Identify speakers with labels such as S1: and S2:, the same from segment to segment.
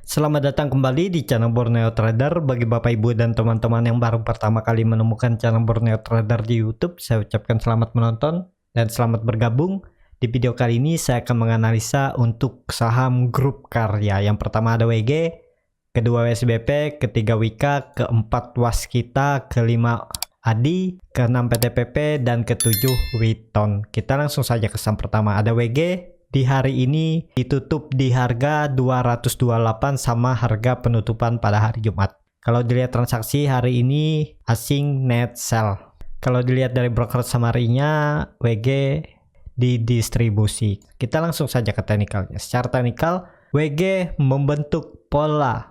S1: Selamat datang kembali di channel Borneo Trader. Bagi Bapak Ibu dan teman-teman yang baru pertama kali menemukan channel Borneo Trader di YouTube, saya ucapkan selamat menonton dan selamat bergabung. Di video kali ini saya akan menganalisa untuk saham grup karya. Yang pertama ada WG, kedua WSBP, ketiga Wika, keempat Waskita, kelima Adi, keenam PTPP, dan ketujuh Witon. Kita langsung saja ke saham pertama. Ada WG. Di hari ini ditutup di harga 228 sama harga penutupan pada hari Jumat. Kalau dilihat transaksi hari ini asing net sell. Kalau dilihat dari broker summary-nya, WG didistribusi. Kita langsung saja ke teknikalnya. Secara teknikal, WG membentuk pola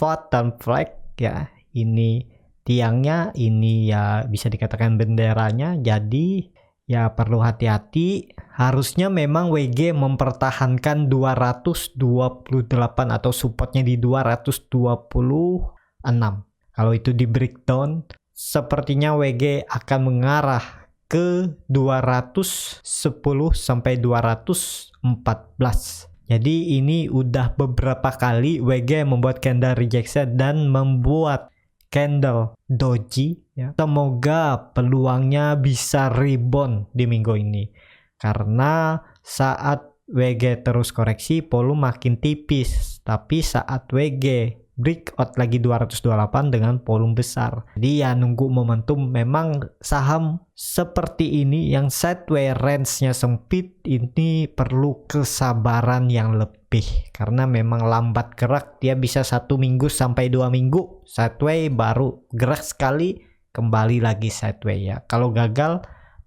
S1: bottom flag ya. Ini tiangnya, ini ya bisa dikatakan benderanya. Jadi ya perlu hati-hati. Harusnya memang WG mempertahankan 228 atau supportnya di 226. Kalau itu di breakdown, sepertinya WG akan mengarah ke 210 sampai 214. Jadi ini udah beberapa kali WG membuat candle rejection dan membuat candle doji ya. Semoga peluangnya bisa rebound di minggu ini. Karena saat WG terus koreksi, volume makin tipis. Tapi saat WG breakout lagi 228 dengan volume besar. Jadi ya nunggu momentum. Memang saham seperti ini yang sideways range-nya sempit ini perlu kesabaran yang lebih. Karena memang lambat gerak. Dia bisa 1 minggu sampai 2 minggu sideways baru gerak sekali kembali lagi sideways ya. Kalau gagal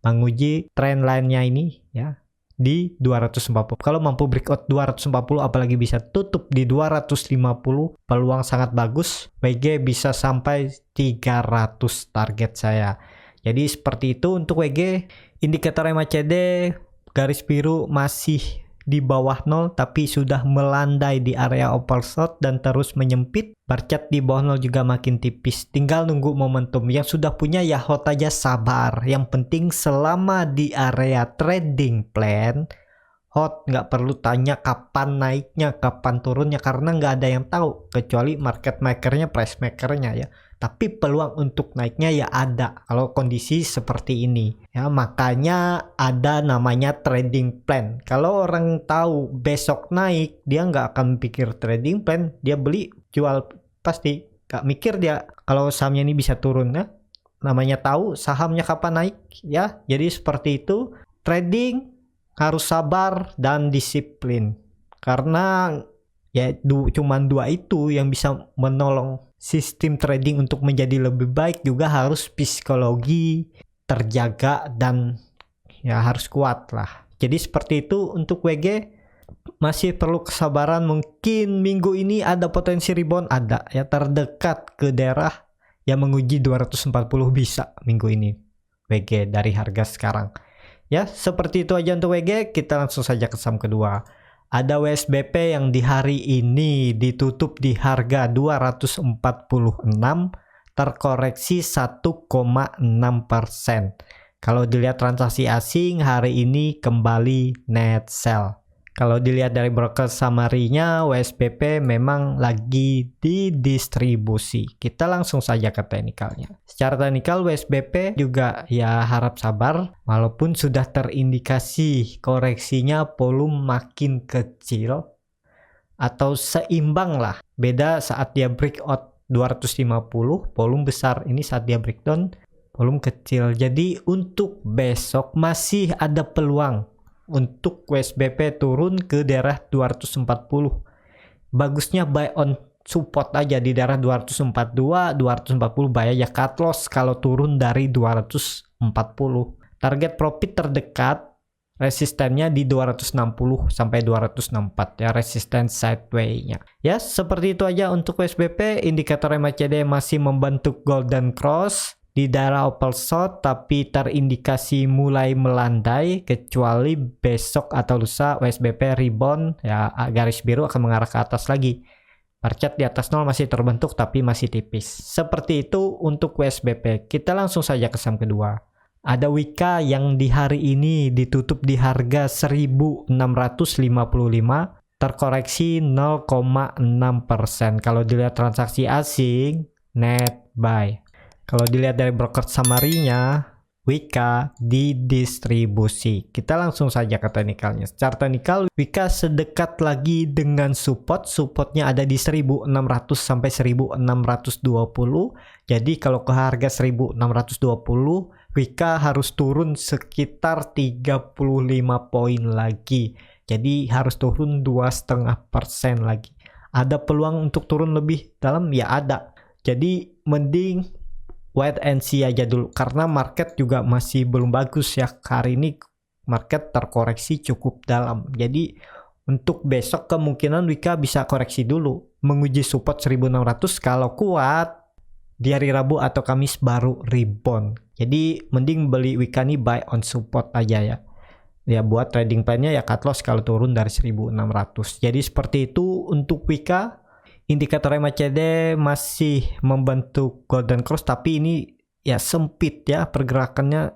S1: menguji trend line-nya ini ya di 240. Kalau mampu breakout 240 apalagi bisa tutup di 250, peluang sangat bagus. WG bisa sampai 300 target saya. Jadi seperti itu untuk WG. Indikator MACD garis biru masih di bawah 0 tapi sudah melandai di area oversold dan terus menyempit. Barcat di bawah 0 juga makin tipis. Tinggal nunggu momentum. Yang sudah punya ya hold aja, sabar. Yang penting selama di area trading plan, hold, nggak perlu tanya kapan naiknya, kapan turunnya, karena nggak ada yang tahu kecuali market makernya, price makernya ya. Tapi peluang untuk naiknya ya ada kalau kondisi seperti ini ya. Makanya ada namanya trading plan. Kalau orang tahu besok naik, dia nggak akan pikir trading plan, dia beli jual pasti. Gak mikir dia kalau sahamnya ini bisa turun ya. Namanya tahu sahamnya kapan naik ya. Jadi seperti itu. Trading harus sabar dan disiplin. Karena ya cuman dua itu yang bisa menolong sistem trading untuk menjadi lebih baik. Juga harus psikologi terjaga dan ya harus kuat lah. Jadi seperti itu untuk WG. Masih perlu kesabaran. Mungkin minggu ini ada potensi rebound, ada ya, terdekat ke daerah yang menguji 240 bisa minggu ini WG dari harga sekarang ya. Seperti itu aja untuk WG. Kita langsung saja ke saham kedua. Ada WSBP yang di hari ini ditutup di harga 246, terkoreksi 1,6%. Kalau dilihat transaksi asing hari ini kembali net sell. Kalau dilihat dari broker summary-nya, WSBP memang lagi didistribusi. Kita langsung saja ke teknikalnya. Secara teknikal WSBP juga ya harap sabar. Walaupun sudah terindikasi koreksinya volume makin kecil atau seimbang lah. Beda saat dia breakout 250, volume besar. Ini saat dia breakdown, volume kecil. Jadi untuk besok masih ada peluang untuk WSBP turun ke daerah 240. Bagusnya buy on support aja di daerah 242, 240 buy aja, cut loss kalau turun dari 240. Target profit terdekat resistennya di 260 sampai 264 ya, resisten sideways-nya. Ya, seperti itu aja untuk WSBP. Indikator MACD masih membentuk golden cross di daerah oversold tapi terindikasi mulai melandai, kecuali besok atau lusa WSBP rebound ya, garis biru akan mengarah ke atas lagi. Barcat di atas 0 masih terbentuk tapi masih tipis. Seperti itu untuk WSBP. Kita langsung saja ke saham kedua. Ada Wika yang di hari ini ditutup di harga 1655, terkoreksi 0,6%. Kalau dilihat transaksi asing, net buy. Kalau dilihat dari broker summary-nya, Wika didistribusi. Kita langsung saja ke teknikalnya. Secara teknikal, Wika sedekat lagi dengan support. Supportnya ada di 1600 sampai 1620. Jadi kalau ke harga 1620, Wika harus turun sekitar 35 poin lagi. Jadi harus turun 2,5% lagi. Ada peluang untuk turun lebih dalam? Ya ada. Jadi mending wait and see aja dulu, karena market juga masih belum bagus ya. Hari ini market terkoreksi cukup dalam. Jadi untuk besok kemungkinan Wika bisa koreksi dulu, menguji support 1600. Kalau kuat di hari Rabu atau Kamis baru rebound. Jadi mending beli Wika nih buy on support aja ya. Ya buat trading plan-nya ya cut loss kalau turun dari 1600. Jadi seperti itu untuk Wika. Indikator MACD masih membentuk golden cross, tapi ini ya sempit ya, pergerakannya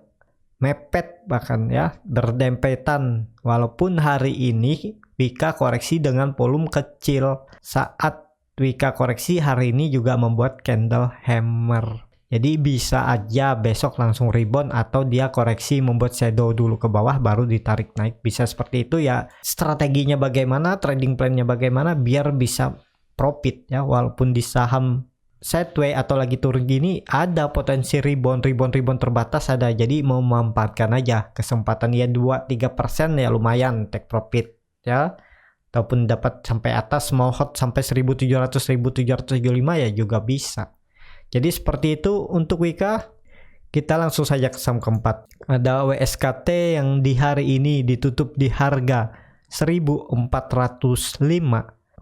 S1: mepet bahkan ya, berdempetan. Walaupun hari ini Wika koreksi dengan volume kecil. Saat Wika koreksi hari ini juga membuat candle hammer. Jadi bisa aja besok langsung rebound atau dia koreksi membuat shadow dulu ke bawah baru ditarik naik. Bisa seperti itu ya. Strateginya bagaimana, trading plan-nya bagaimana biar bisa profit ya. Walaupun di saham sideways atau lagi turun gini ada potensi rebound terbatas ada. Jadi mau memanfaatkan aja kesempatan ya 2-3% ya lumayan take profit ya. Ataupun dapat sampai atas, mau hot sampai 1700 1775 ya juga bisa. Jadi seperti itu untuk Wika. Kita langsung saja ke saham keempat. Ada WSKT yang di hari ini ditutup di harga 1405.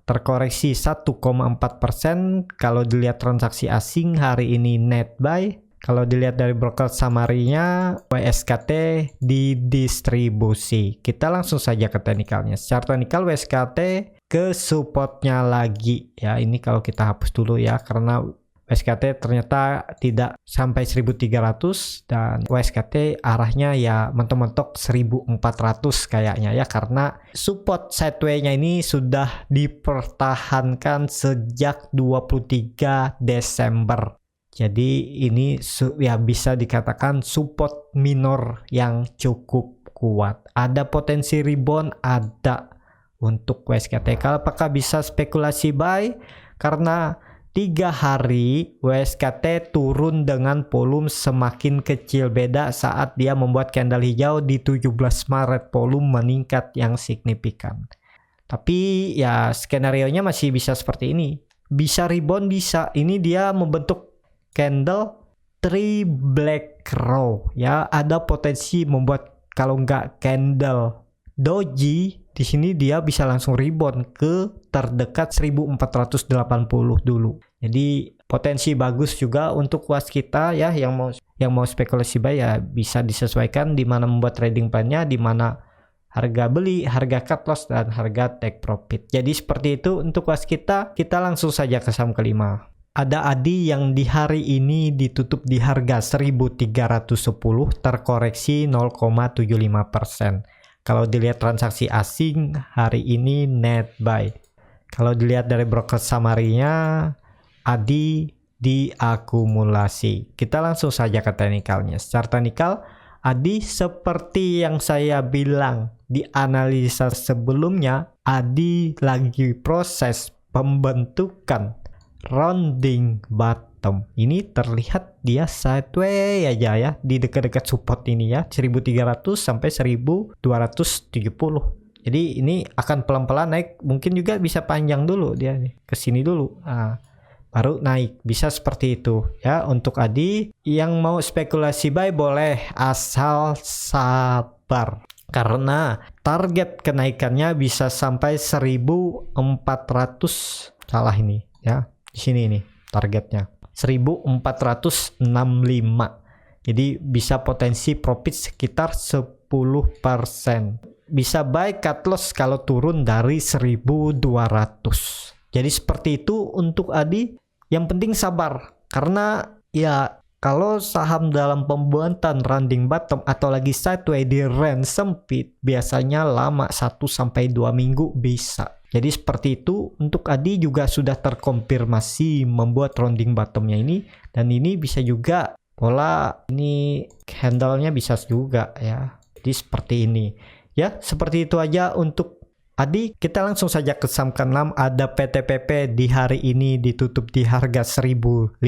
S1: Terkoreksi 1,4%. Kalau dilihat transaksi asing hari ini net buy. Kalau dilihat dari broker summary-nya, WSKT didistribusi. Kita langsung saja ke teknikalnya. Secara teknikal WSKT ke supportnya lagi ya. Ini kalau kita hapus dulu ya, karena WSKT ternyata tidak sampai 1300 dan WSKT arahnya ya mentok-mentok 1400 kayaknya ya, karena support sideways-nya ini sudah dipertahankan sejak 23 Desember. Jadi ini ya bisa dikatakan support minor yang cukup kuat. Ada potensi rebound, ada untuk WSKT. Kalau apakah bisa spekulasi buy? Karena 3 hari WSKT turun dengan volume semakin kecil. Beda saat dia membuat candle hijau di 17 Maret, volume meningkat yang signifikan. Tapi ya skenario-nya masih bisa seperti ini. Bisa rebound, bisa. Ini dia membentuk candle 3 black row ya. Ada potensi membuat kalau nggak candle doji, di sini dia bisa langsung rebound ke terdekat 1480 dulu. Jadi potensi bagus juga untuk waskita ya, yang mau spekulasi buy ya bisa disesuaikan di mana membuat trading plan-nya, di mana harga beli, harga cut loss dan harga take profit. Jadi seperti itu untuk waskita. Kita langsung saja ke saham kelima. Ada ADI yang di hari ini ditutup di harga 1310, terkoreksi 0,75%. Kalau dilihat transaksi asing hari ini net buy. Kalau dilihat dari broker summary-nya, ADI diakumulasi. Kita langsung saja ke teknikalnya. Secara teknikal, ADI seperti yang saya bilang di analisa sebelumnya, ADI lagi proses pembentukan rounding bottom. Ini terlihat dia sideways aja ya, di dekat-dekat support ini ya, 1300 sampai 1270. Jadi ini akan pelan-pelan naik, mungkin juga bisa panjang dulu dia nih, ke sini dulu. Nah, baru naik, bisa seperti itu ya. Untuk ADI yang mau spekulasi buy boleh, asal sabar. Karena target kenaikannya bisa sampai 1400, salah ini ya. Di sini nih targetnya 1465. Jadi bisa potensi profit sekitar 10%. Bisa buy cut loss kalau turun dari 1200. Jadi seperti itu untuk ADI. Yang penting sabar, karena ya kalau saham dalam pembuatan rounding bottom atau lagi sideways di range sempit biasanya lama, 1-2 minggu bisa. Jadi seperti itu. Untuk Adi juga sudah terkonfirmasi membuat rounding bottomnya ini, dan ini bisa juga pola ini handle-nya bisa juga ya. Jadi seperti ini ya. Seperti itu aja untuk Adi. Kita langsung saja ke saham ke-6. Ada PTPP di hari ini ditutup di harga 1.585,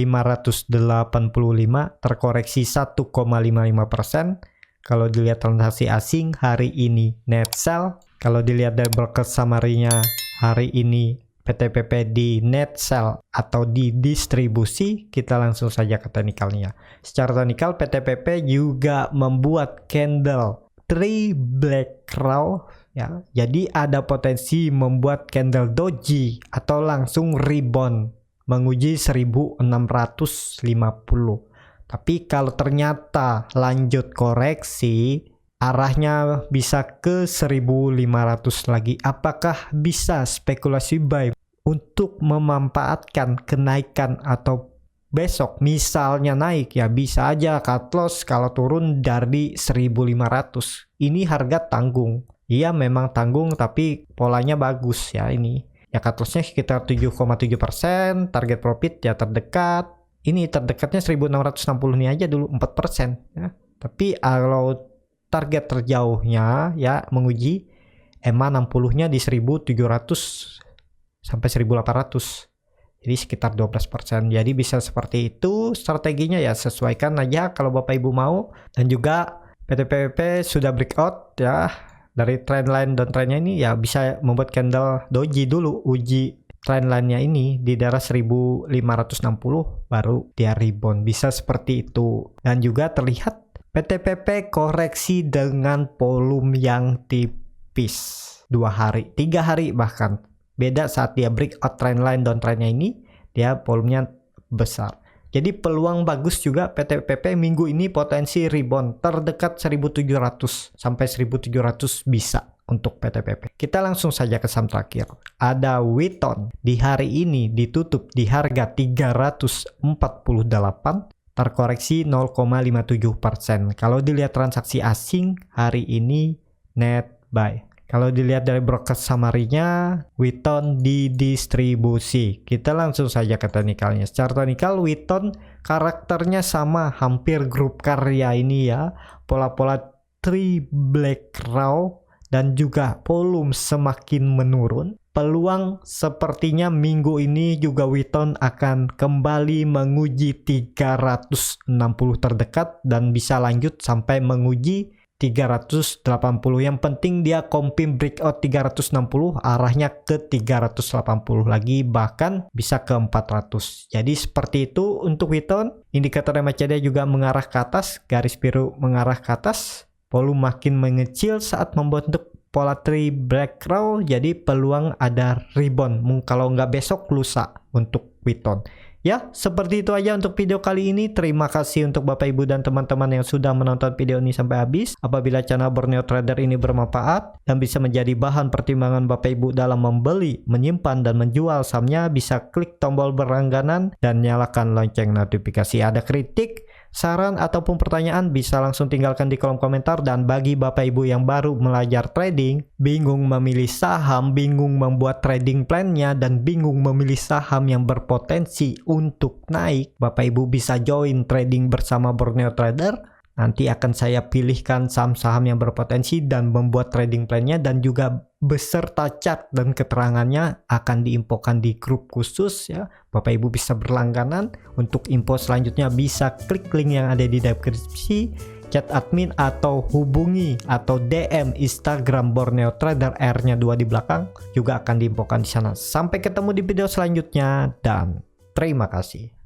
S1: terkoreksi 1,55%. Kalau dilihat transaksi asing hari ini net sell. Kalau dilihat dari broker summary-nya hari ini PTPP di net sell atau di distribusi. Kita langsung saja ke teknikalnya. Secara teknikal PTPP juga membuat candle 3 black crow ya. Jadi ada potensi membuat candle doji atau langsung rebound menguji 1650. Tapi kalau ternyata lanjut koreksi, arahnya bisa ke 1500 lagi. Apakah bisa spekulasi buy untuk memanfaatkan kenaikan atau besok misalnya naik ya? Bisa aja cut loss kalau turun dari 1500. Ini harga tanggung. Iya memang tanggung, tapi polanya bagus ya ini. Ya cut lossnya sekitar 7,7%, target profit ya terdekat. Ini terdekatnya 1660 ini aja dulu 4% ya. Tapi kalau target terjauhnya ya menguji EMA 60-nya di 1700 sampai 1800. Jadi sekitar 12%. Jadi bisa seperti itu strateginya ya, sesuaikan aja kalau Bapak Ibu mau. Dan juga PTPP sudah breakout ya dari trendline dan trennya ini ya, bisa membuat candle doji dulu, uji trendline-nya ini di daerah 1560 baru dia rebound. Bisa seperti itu. Dan juga terlihat PTPP koreksi dengan volume yang tipis 2 hari, 3 hari bahkan. Beda saat dia breakout trendline downtrendnya ini, dia volumenya besar. Jadi peluang bagus juga PTPP minggu ini, potensi rebound terdekat 1700 sampai 1700 bisa untuk PTPP. Kita langsung saja ke saham terakhir. Ada Witon di hari ini ditutup di harga 348, terkoreksi 0,57%. Kalau dilihat transaksi asing hari ini net buy. Kalau dilihat dari broker summary-nya, Witon di distribusi. Kita langsung saja ke teknikalnya. Secara teknikal, Witon karakternya sama, hampir grup karya ini ya. Pola-pola 3 black crow dan juga volume semakin menurun. Peluang sepertinya minggu ini juga Witon akan kembali menguji 360 terdekat dan bisa lanjut sampai menguji 380. Yang penting dia confirm breakout 360, arahnya ke 380 lagi, bahkan bisa ke 400. Jadi seperti itu untuk Witon. Indikator MACD juga mengarah ke atas, garis biru mengarah ke atas. Volume makin mengecil saat membentuk pola 3 black crow, jadi peluang ada rebound. Kalau nggak besok, lusa untuk Witon. Ya, seperti itu aja untuk video kali ini. Terima kasih untuk Bapak Ibu dan teman-teman yang sudah menonton video ini sampai habis. Apabila channel Borneo Trader ini bermanfaat dan bisa menjadi bahan pertimbangan Bapak Ibu dalam membeli, menyimpan, dan menjual sahamnya, bisa klik tombol berlangganan dan nyalakan lonceng notifikasi. Ada kritik, saran, ataupun pertanyaan bisa langsung tinggalkan di kolom komentar. Dan bagi Bapak Ibu yang baru belajar trading, bingung memilih saham, bingung membuat trading plan-nya, dan bingung memilih saham yang berpotensi untuk naik, Bapak Ibu bisa join trading bersama Borneo Trader. Nanti akan saya pilihkan saham-saham yang berpotensi dan membuat trading plan-nya, dan juga beserta chart dan keterangannya akan diinfokan di grup khusus ya. Bapak Ibu bisa berlangganan. Untuk info selanjutnya bisa klik link yang ada di deskripsi, chat admin, atau hubungi atau DM Instagram Borneo Trader, R-nya 2 di belakang, juga akan diinfokan di sana. Sampai ketemu di video selanjutnya dan terima kasih.